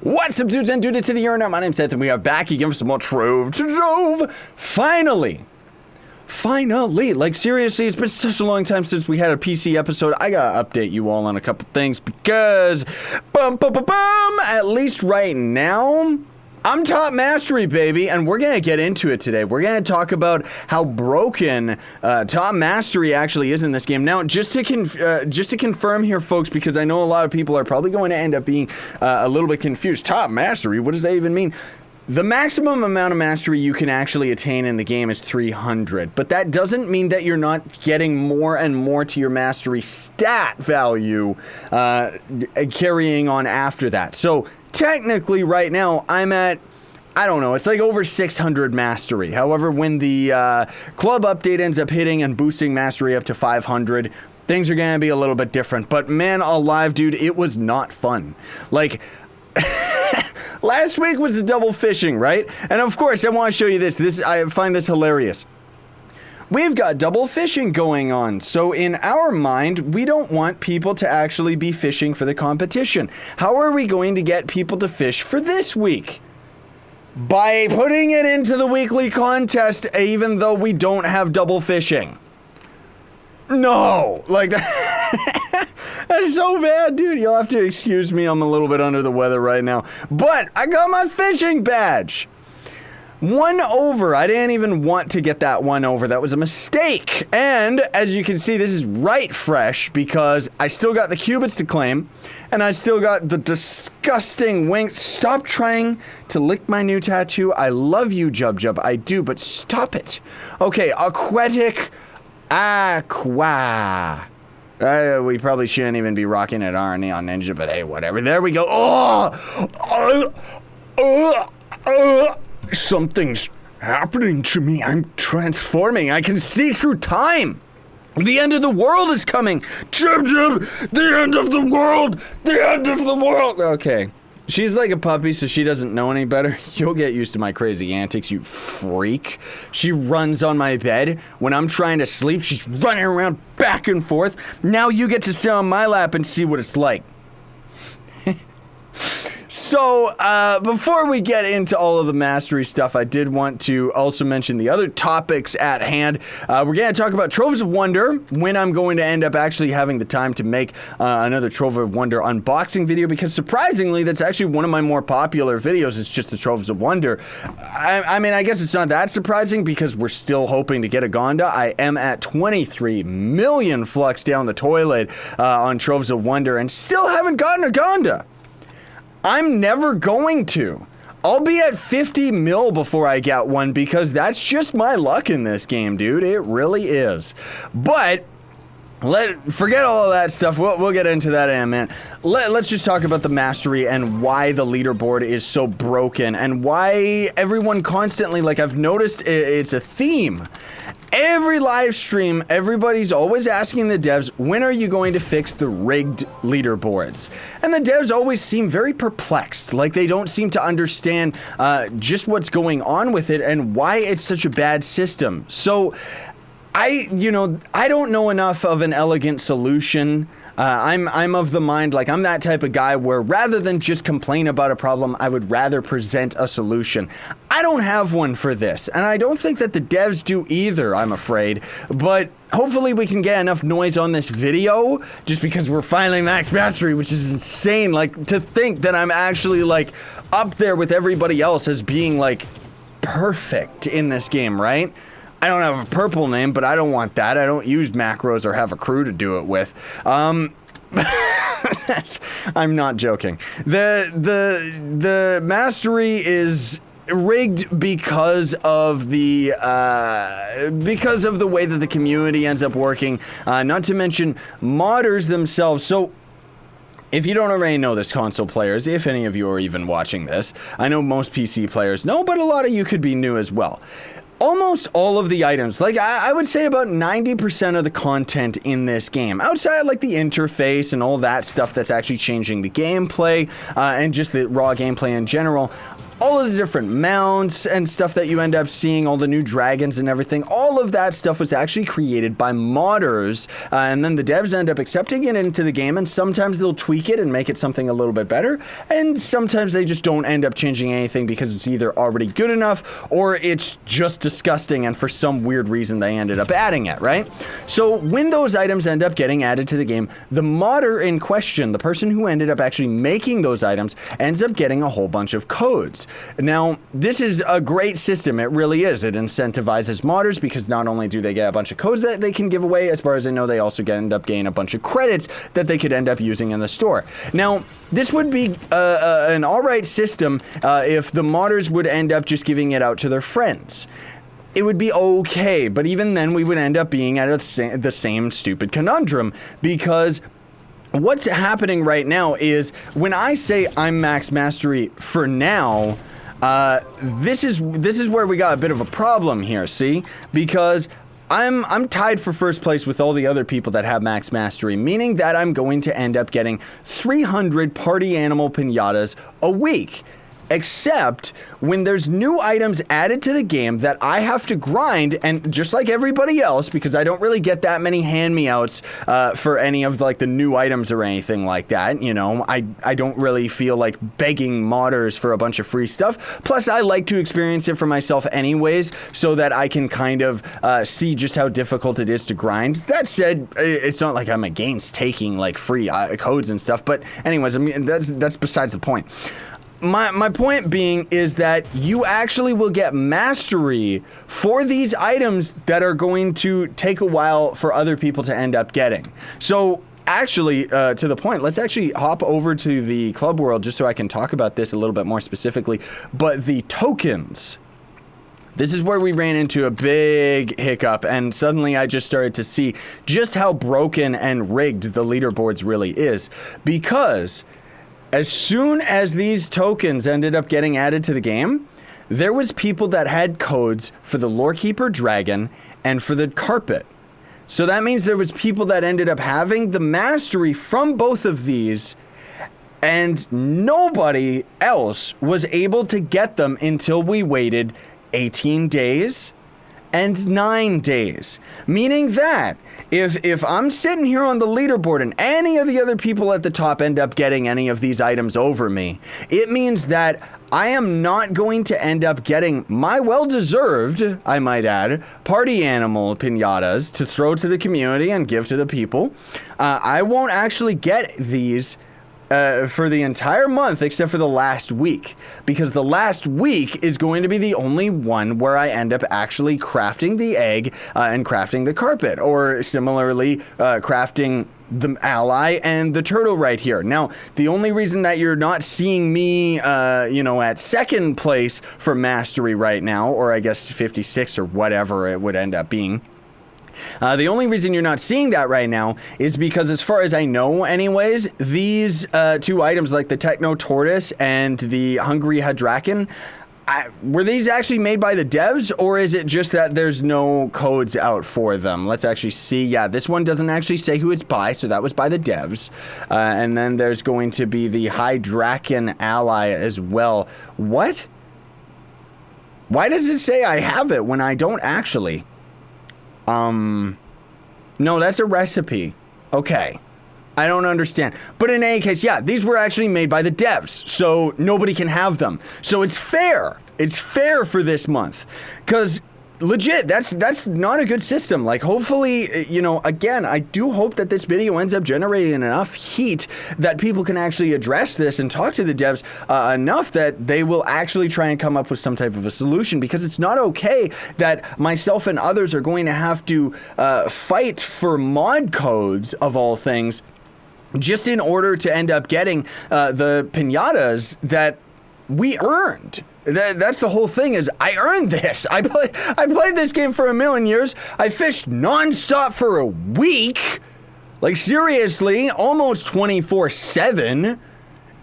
What's up, dudes and dudes to the internet? My name's Scythe, and we are back again for some more Trove to Trove. Finally, like seriously, it's been such a long time since we had a PC episode. I gotta update you all on a couple things because, at least right now, I'm top mastery, baby, and we're gonna get into it today. We're gonna talk about how broken top mastery actually is in this game. Now, just to confirm here, folks, because I know a lot of people are probably going to end up being a little bit confused. Top mastery, what does that even mean? The maximum amount of mastery you can actually attain in the game is 300, but that doesn't mean that you're not getting more and more to your mastery stat value carrying on after that. So technically, right now, I'm at, I don't know, it's like over 600 mastery. However, when the club update ends up hitting and boosting mastery up to 500, things are going to be a little bit different. But man alive, dude, it was not fun. Like, last week was the double fishing, right? And of course, I want to show you this. I find this hilarious. We've got double fishing going on, so in our mind, we don't want people to actually be fishing for the competition. How are we going to get people to fish for this week? By putting it into the weekly contest, even though we don't have double fishing. No, like that's so bad, dude. You'll have to excuse me, I'm a little bit under the weather right now. But I got my fishing badge. 1 over. I didn't even want to get that 1 over. That was a mistake. And as you can see, this is right fresh because I still got the cubits to claim and I still got the disgusting wing. Stop trying to lick my new tattoo. I love you, Jub Jub. I do, but stop it. Okay, aquatic aqua. We probably shouldn't even be rocking it our Neon Ninja, but hey, whatever. There we go. Something's happening to me. I'm transforming. I can see through time. The end of the world is coming. Jib Jib, the end of the world. The end of the world. Okay. She's like a puppy, so she doesn't know any better. You'll get used to my crazy antics, you freak. She runs on my bed. When I'm trying to sleep, she's running around back and forth. Now you get to sit on my lap and see what it's like. So, before we get into all of the mastery stuff, I did want to also mention the other topics at hand. We're going to talk about Troves of Wonder, when I'm going to end up actually having the time to make another Trove of Wonder unboxing video, because surprisingly, that's actually one of my more popular videos. It's just the Troves of Wonder. I mean, I guess it's not that surprising because we're still hoping to get a Gonda. I am at 23 million flux down the toilet on Troves of Wonder and still haven't gotten a Gonda. I'm never going to. I'll be at 50 mil before I get one because that's just my luck in this game, dude. It really is. But forget all of that stuff. We'll get into that in a minute. Let's just talk about the mastery and why the leaderboard is so broken and why everyone constantly, like I've noticed it's a theme. Every live stream, everybody's always asking the devs, when are you going to fix the rigged leaderboards? And the devs always seem very perplexed, like they don't seem to understand just what's going on with it and why it's such a bad system. So, I don't know enough of an elegant solution. I'm of the mind, like I'm that type of guy where rather than just complain about a problem, I would rather present a solution. I don't have one for this, and I don't think that the devs do either, I'm afraid, but hopefully we can get enough noise on this video just because we're finally max mastery, which is insane, like to think that I'm actually like up there with everybody else as being like perfect in this game, right? I don't have a purple name, but I don't want that. I don't use macros or have a crew to do it with. I'm not joking. The mastery is rigged because of the way that the community ends up working. Not to mention modders themselves. So, if you don't already know this, console players, if any of you are even watching this, I know most PC players know, but a lot of you could be new as well. Almost all of the items, like I would say about 90% of the content in this game, outside like the interface and all that stuff that's actually changing the gameplay and just the raw gameplay in general, all of the different mounts and stuff that you end up seeing, all the new dragons and everything, all of that stuff was actually created by modders, and then the devs end up accepting it into the game, and sometimes they'll tweak it and make it something a little bit better, and sometimes they just don't end up changing anything because it's either already good enough or it's just disgusting, and for some weird reason they ended up adding it, right? So when those items end up getting added to the game, the modder in question, the person who ended up actually making those items, ends up getting a whole bunch of codes. Now, this is a great system. It really is. It incentivizes modders because not only do they get a bunch of codes that they can give away, as far as I know, they also end up getting a bunch of credits that they could end up using in the store. Now, this would be an alright system if the modders would end up just giving it out to their friends. It would be okay, but even then we would end up being at the same stupid conundrum, because what's happening right now is when I say I'm max mastery for now, this is where we got a bit of a problem here, see? Because I'm tied for first place with all the other people that have max mastery, meaning that I'm going to end up getting 300 party animal pinatas a week. Except when there's new items added to the game that I have to grind, and just like everybody else, because I don't really get that many hand-me-outs for any of like the new items or anything like that, you know, I don't really feel like begging modders for a bunch of free stuff. Plus, I like to experience it for myself anyways, so that I can kind of see just how difficult it is to grind. That said, it's not like I'm against taking like free codes and stuff, but anyways, I mean, that's besides the point. My point being is that you actually will get mastery for these items that are going to take a while for other people to end up getting. So actually, to the point, let's actually hop over to the club world just so I can talk about this a little bit more specifically. But the tokens, this is where we ran into a big hiccup, and suddenly I just started to see just how broken and rigged the leaderboards really is. Because as soon as these tokens ended up getting added to the game, there was people that had codes for the Lorekeeper Dragon and for the Carpet. So that means there was people that ended up having the mastery from both of these, and nobody else was able to get them until we waited 18 days and 9 days. Meaning that if I'm sitting here on the leaderboard and any of the other people at the top end up getting any of these items over me, it means that I am not going to end up getting my well-deserved, I might add, party animal pinatas to throw to the community and give to the people. I won't actually get these for the entire month except for the last week, because the last week is going to be the only one where I end up actually crafting the egg and crafting the carpet, or similarly crafting the ally and the turtle right here. Now, the only reason that you're not seeing me, at second place for mastery right now, or I guess 56 or whatever it would end up being, the only reason you're not seeing that right now is because, as far as I know anyways, these two items, like the Techno Tortoise and the Hungry Hadraken, were these actually made by the devs, or is it just that there's no codes out for them? Let's actually see. Yeah, this one doesn't actually say who it's by, so that was by the devs. And then there's going to be the Hadraken ally as well. What? Why does it say I have it when I don't actually? No, that's a recipe. Okay. I don't understand. But in any case, yeah, these were actually made by the devs, so nobody can have them. So it's fair. It's fair for this month. Because legit, that's not a good system. Like, hopefully, again, I do hope that this video ends up generating enough heat that people can actually address this and talk to the devs enough that they will actually try and come up with some type of a solution, because it's not okay that myself and others are going to have to fight for mod codes, of all things, just in order to end up getting the pinatas that we earned. That's the whole thing, is I earned this. I played this game for 1,000,000 years. I fished nonstop for a week. Like, seriously, almost 24/7.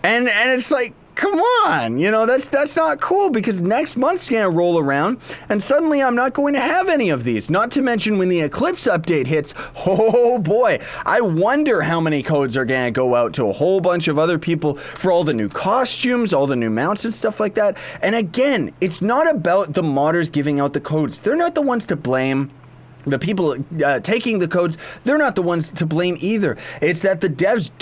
And it's like, come on, you know, that's not cool, because next month's gonna roll around and suddenly I'm not going to have any of these. Not to mention when the Eclipse update hits, oh boy, I wonder how many codes are gonna go out to a whole bunch of other people for all the new costumes, all the new mounts and stuff like that. And again, it's not about the modders giving out the codes. They're not the ones to blame. The people taking the codes, they're not the ones to blame either. It's that the devs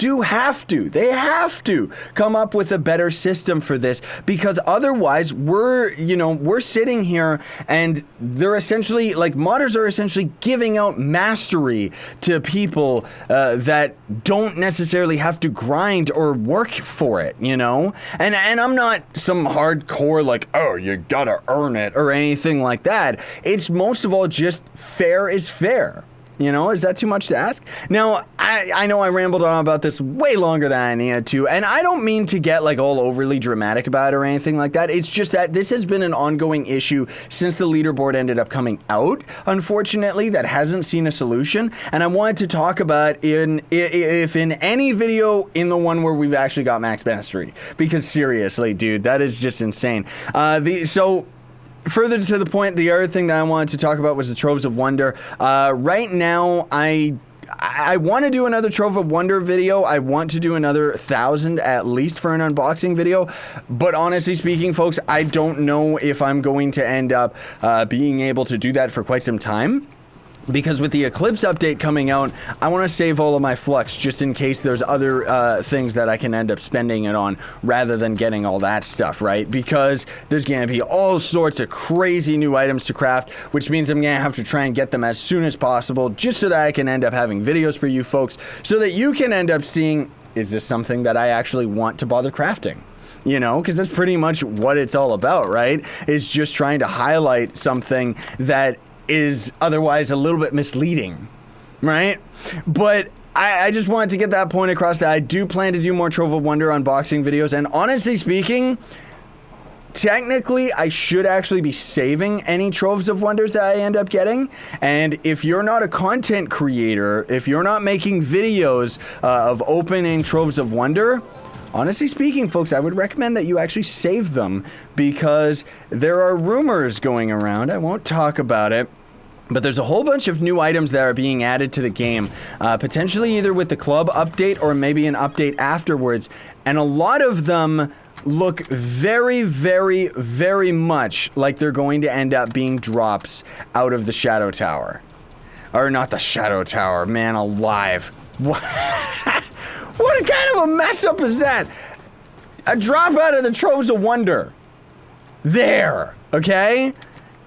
they have to come up with a better system for this, because otherwise we're sitting here and they're essentially, like, modders are essentially giving out mastery to people that don't necessarily have to grind or work for it, you know? And I'm not some hardcore, like, oh, you gotta earn it or anything like that. It's most of all just fair is fair. You know, is that too much to ask? Now, I know I rambled on about this way longer than I needed to, and I don't mean to get, like, all overly dramatic about it or anything like that. It's just that this has been an ongoing issue since the leaderboard ended up coming out, unfortunately, that hasn't seen a solution, and I wanted to talk about if in any video in the one where we've actually got max mastery, because seriously, dude, that is just insane. Further to the point, the other thing that I wanted to talk about was the Troves of Wonder. Right now, I want to do another Trove of Wonder video. I want to do another 1,000 at least for an unboxing video. But honestly speaking, folks, I don't know if I'm going to end up being able to do that for quite some time. Because with the Eclipse update coming out, I want to save all of my flux just in case there's other things that I can end up spending it on rather than getting all that stuff, right? Because there's going to be all sorts of crazy new items to craft, which means I'm going to have to try and get them as soon as possible just so that I can end up having videos for you folks so that you can end up seeing, is this something that I actually want to bother crafting? You know, because that's pretty much what it's all about, right? Is just trying to highlight something that is otherwise a little bit misleading, right? But I just wanted to get that point across that I do plan to do more Trove of Wonder unboxing videos, and honestly speaking, technically I should actually be saving any Troves of Wonders that I end up getting. And if you're not a content creator, if you're not making videos of opening Troves of Wonder, honestly speaking, folks, I would recommend that you actually save them, because there are rumors going around. I won't talk about it, but there's a whole bunch of new items that are being added to the game, potentially either with the club update or maybe an update afterwards. And a lot of them look very, very, very much like they're going to end up being drops out of the Shadow Tower. Or not the Shadow Tower, man alive. What kind of a mess up is that? A drop out of the Troves of Wonder. There, okay?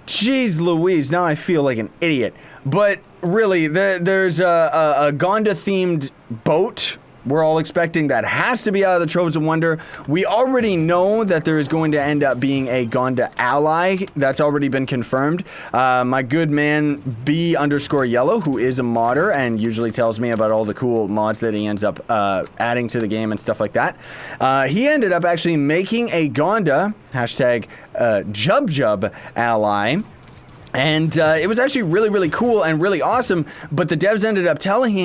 Jeez Louise, now I feel like an idiot. But really, there's a Gonda-themed boat. We're all expecting that has to be out of the Troves of Wonder. We already know that there is going to end up being a Gonda ally. That's already been confirmed. My good man B_yellow, who is a modder and usually tells me about all the cool mods that he ends up adding to the game and stuff like that. He ended up actually making a Gonda, hashtag Jub ally. And it was actually really, really cool and really awesome, but the devs ended up telling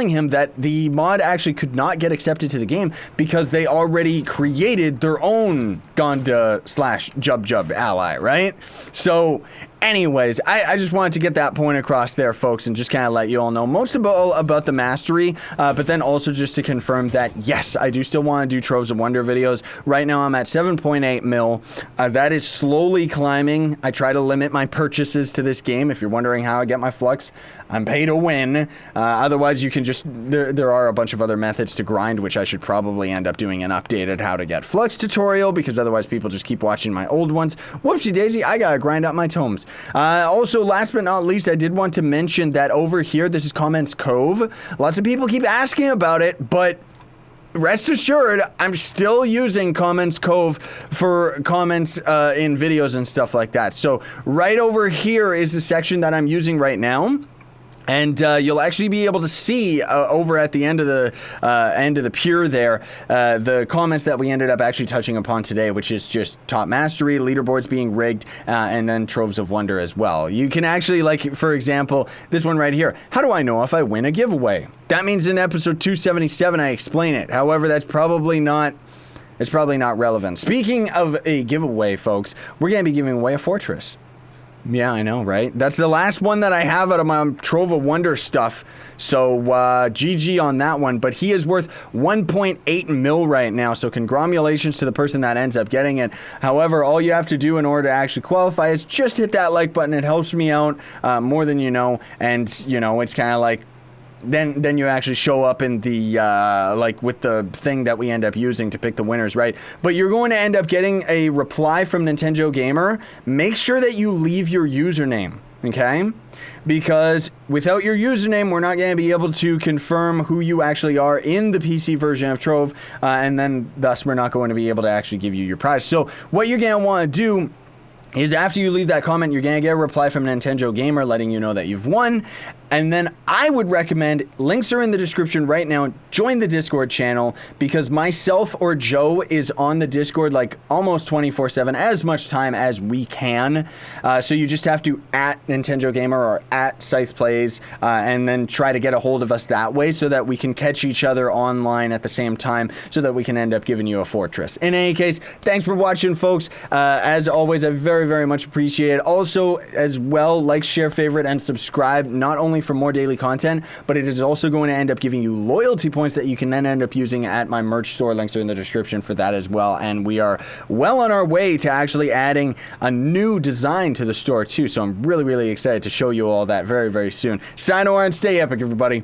him that the mod actually could not get accepted to the game because they already created their own Gonda/Jub ally, right? So anyways, I just wanted to get that point across there, folks, and just kind of let you all know most about the mastery, but then also just to confirm that, yes, I do still want to do Troves of Wonder videos. Right now, I'm at 7.8 mil. That is slowly climbing. I try to limit my purchases to this game. If you're wondering how I get my flux, I'm pay to win. Otherwise, you can just, there are a bunch of other methods to grind, which I should probably end up doing an updated how to get flux tutorial, because otherwise people just keep watching my old ones. Whoopsie daisy, I gotta grind up my tomes. Also, last but not least, I did want to mention that over here, this is Comments Cove. Lots of people keep asking about it, but rest assured, I'm still using Comments Cove for comments in videos and stuff like that. So right over here is the section that I'm using right now. And you'll actually be able to see over at the end of the pier there, the comments that we ended up actually touching upon today, which is just top mastery, leaderboards being rigged, and then Troves of Wonder as well. You can actually, like, for example, this one right here. How do I know if I win a giveaway? That means in episode 277 I explain it. However, that's probably not it's probably not relevant. Speaking of a giveaway, folks, we're going to be giving away a fortress. Yeah, I know, right? That's the last one that I have out of my Trove of Wonder stuff. So, GG on that one. But he is worth 1.8 mil right now. So, congratulations to the person that ends up getting it. However, all you have to do in order to actually qualify is just hit that like button. It helps me out more than you know. And, you know, it's kind of like, then you actually show up in the like with the thing that we end up using to pick the winners, right? But you're going to end up getting a reply from Nintendo Gamer. Make sure that you leave your username, okay? Because without your username, we're not going to be able to confirm who you actually are in the PC version of Trove, and then thus we're not going to be able to actually give you your prize. So what you're going to want to do is after you leave that comment, you're going to get a reply from Nintendo Gamer letting you know that you've won. And then I would recommend, links are in the description right now, join the Discord channel, because myself or Joe is on the Discord like almost 24/7, as much time as we can. So you just have to at Nintendo Gamer or at Scythe Plays, and then try to get a hold of us that way so that we can catch each other online at the same time so that we can end up giving you a fortress. In any case, thanks for watching, folks. As always, I very, very much appreciate it. Also, as well, like, share, favorite, and subscribe, not only for more daily content, but it is also going to end up giving you loyalty points that you can then end up using at my merch store. Links are in the description for that as well. And we are well on our way to actually adding a new design to the store too. So I'm really, really excited to show you all that very, very soon. Sayonara and stay epic, everybody.